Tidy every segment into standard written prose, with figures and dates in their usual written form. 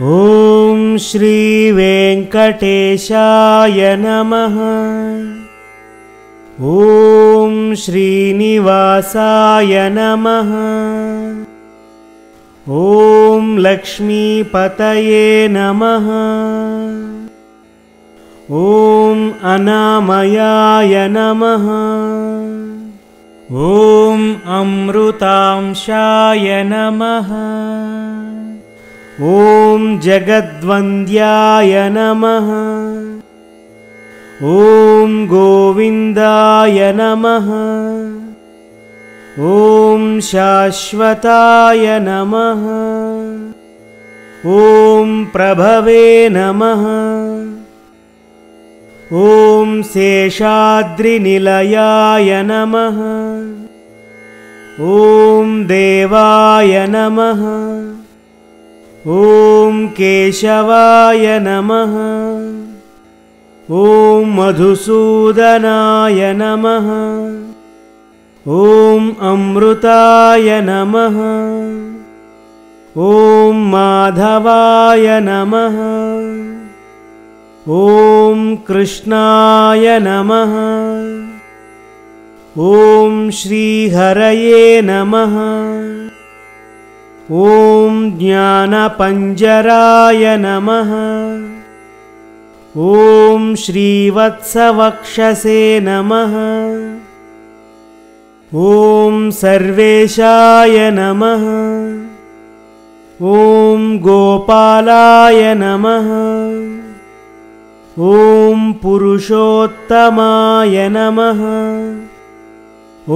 ॐ श्री वेंकटेशाय नमः। ॐ श्रीनिवासाय नमः। ॐ लक्ष्मीपतये नमः। ॐ अनामयाय नमः। ॐ अमृतांशाय नमः। ॐ जगद्वन्द्याय नमः। ॐ गोविन्दाय नमः। ॐ शाश्वताय नमः। ॐ प्रभवे नमः। ॐ शेषाद्रिनिलयाय नमः। ॐ देवाय नमः। ॐ केशवाय नमः। ॐ मधुसूदनाय नमः। ॐ अमृताय नमः। ॐ माधवाय नमः। ॐ कृष्णाय नमः। ॐ श्रीहरये नमः। ॐ ज्ञानपञ्जराय नमः। ॐ श्रीवत्सवक्षसे नमः। ॐ सर्वेशाय नमः। ॐ गोपालाय नमः। ॐ पुरुषोत्तमाय नमः।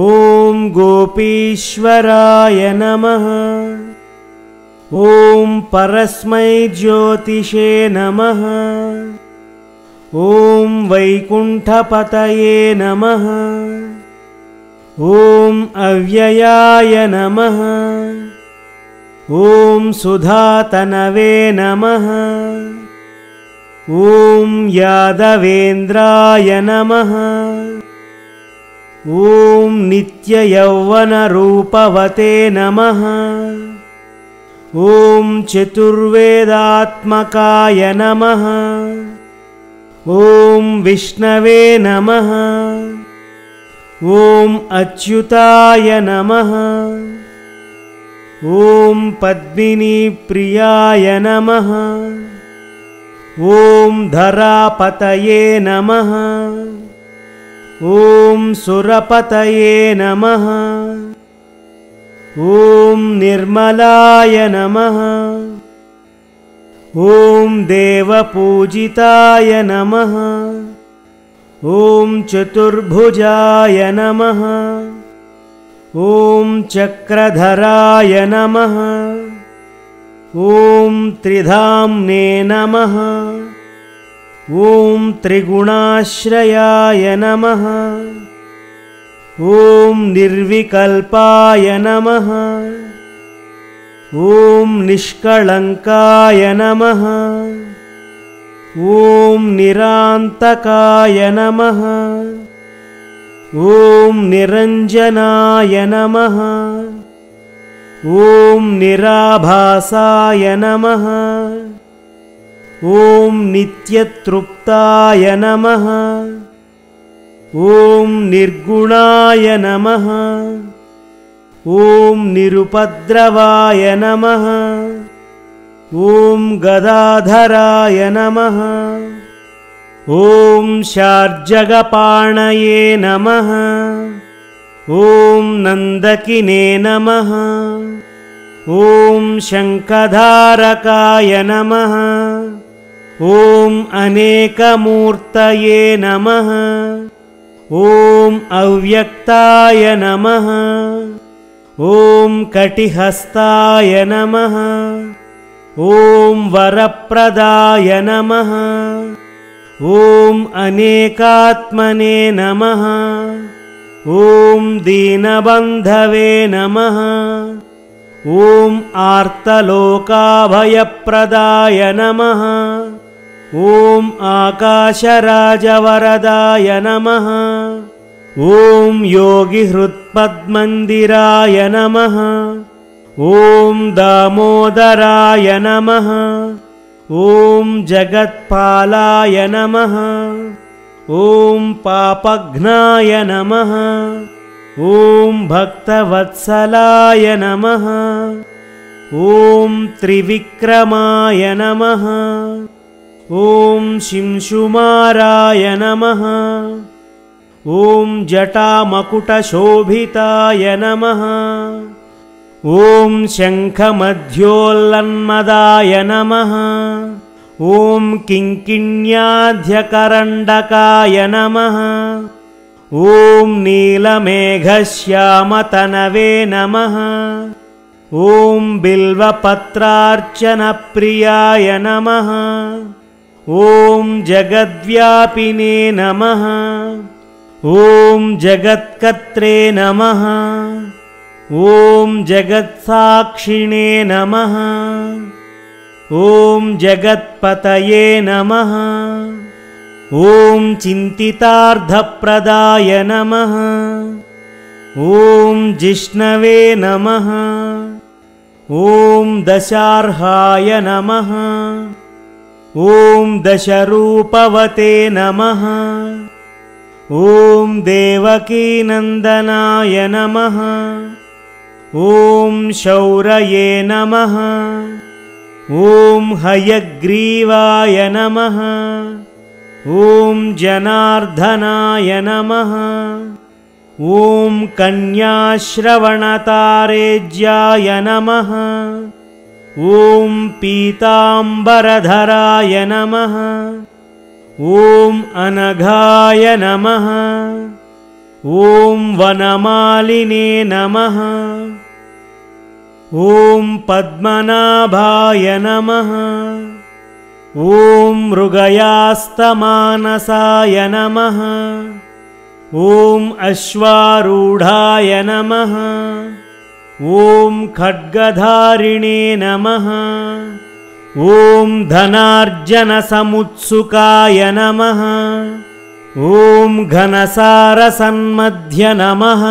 ॐ गोपीश्वराय नमः। ॐ परस्मै ज्योतिषे नमः। ॐ वैकुण्ठपतये नमः। ॐ अव्ययाय नमः। ॐ सुधातनवे नमः। ॐ यादवेन्द्राय नमः। ॐ नित्ययौवनरूपवते नमः। ॐ चतुर्वेदात्मकाय नमः। ॐ विष्णवे नमः। ॐ अच्युताय नमः। ॐ पद्मिनीप्रियाय नमः। ॐ धरापतये नमः। ॐ सुरपतये नमः। ॐ निर्मलाय नमः। ॐ देवपूजिताय नमः। ॐ चतुर्भुजाय नमः। ॐ चक्रधराय नमः। ॐ त्रिधाम्ने नमः। ॐ त्रिगुणाश्रयाय नमः। ॐ निर्विकल्पाय नमः। ॐ निष्कळङ्काय नमः। ॐ निरान्तकाय नमः। ॐ निरञ्जनाय नमः। ॐ निराभासाय नमः। ॐ नित्यतृप्ताय नमः। ॐ निर्गुणाय नमः। ॐ निरुपद्रवाय नमः। ॐ गदाधराय नमः। ॐ शार्जगपाणये नमः। ॐ नन्दकिने नमः। ॐ शङ्खधारकाय नमः। ॐ अनेकमूर्तये नमः। ॐ अव्यक्ताय नमः। ॐ कटिहस्ताय नमः। ॐ वरप्रदाय नमः। ॐ अनेकात्मने नमः। ॐ दीनबन्धवे नमः। ॐ आर्तलोकाभयप्रदाय नमः। ॐ आकाशराजवरदाय नमः। ॐ योगिहृत्पद्मन्दिराय नमः। ॐ दामोदराय नमः। ॐ जगत्पालाय नमः। ॐ पापघ्नाय नमः। ॐ भक्तवत्सलाय नमः। ॐ त्रिविक्रमाय नमः। ॐ शिंशुमाराय नमः। ॐ जटामकुटशोभिताय नमः। ॐ शङ्खमध्योल्लन्मदाय नमः। ॐ किङ्किण्याध्यकरण्डकाय नमः। ॐ नीलमेघश्यामतनवे नमः। ॐ बिल्वपत्रार्चनप्रियाय नमः। ॐ जगद्व्यापिने नमः। ॐ जगत्कर्त्रे नमः। ॐ जगत्साक्षिणे नमः। ॐ जगत्पतये नमः। ॐ चिन्तितार्थप्रदाय नमः। ॐ जिष्णवे नमः। ॐ दशार्हाय नमः। ॐ दशरूपवते नमः। ॐ देवकीनन्दनाय नमः। ॐ शौरये नमः। ॐ हयग्रीवाय नमः। ॐ जनार्दनाय नमः। ॐ कन्याश्रवणतारेज्याय नमः। ॐ पीताम्बरधराय नमः। ॐ अनघाय नमः। ॐ वनमालिने नमः। ॐ पद्मनाभाय नमः। ॐ मृगयास्तमानसाय नमः। ॐ अश्वारूढाय नमः। ॐ खड्गधारिणे नमः। ॐ धनार्जनसमुत्सुकाय नमः। ॐ घनसारसन्मध्य नमः।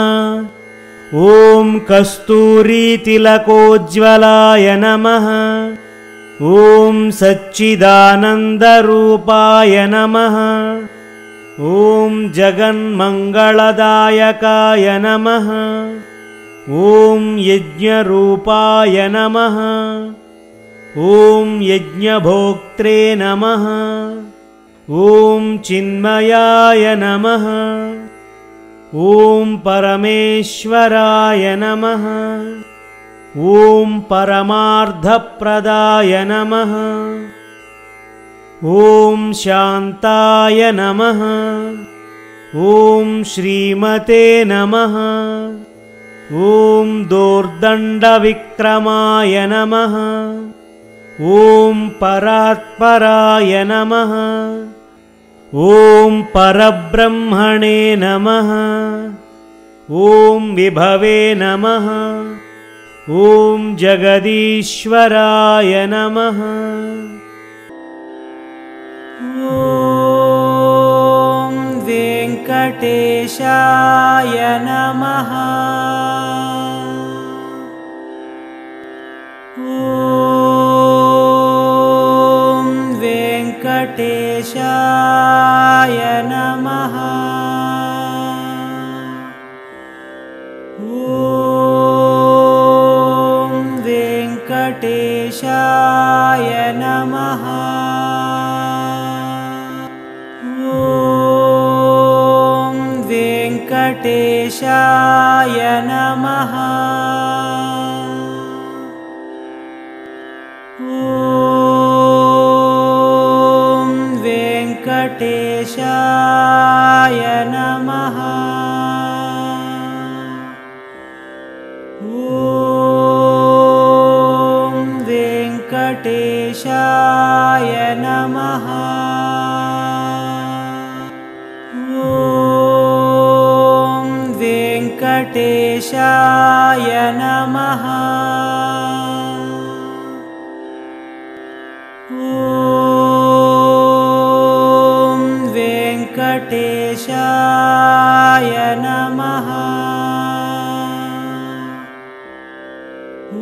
ॐ कस्तूरीतिलकोज्ज्वलाय नमः। ॐ सच्चिदानन्दरूपाय नमः। ॐ जगन्मङ्गलदायकाय नमः। ॐ यज्ञरूपाय नमः। ॐ यज्ञभोक्त्रे नमः। ॐ चिन्मयाय नमः। ॐ परमेश्वराय नमः। ॐ परमार्थप्रदाय नमः। ॐ शान्ताय नमः। ॐ श्रीमते नमः। ॐ दोर्दण्डविक्रमाय नमः। ॐ परात्पराय नमः। ॐ परब्रह्मणे नमः। ॐ विभवे नमः। ॐ जगदीश्वराय नमः। ॐ वेङ्कटेशाय नमः। ॐ वेङ्कटेशाय नमः। ॐ वेङ्कटेशाय नमः। ॐ वेङ्कटेशाय नमः। ॐ वेङ्कटेशाय नमः। ॐ वेङ्कटेशाय नमः। ॐ वेङ्कटेशाय नमः। ॐ वेङ्कटेशाय नमः। ॐ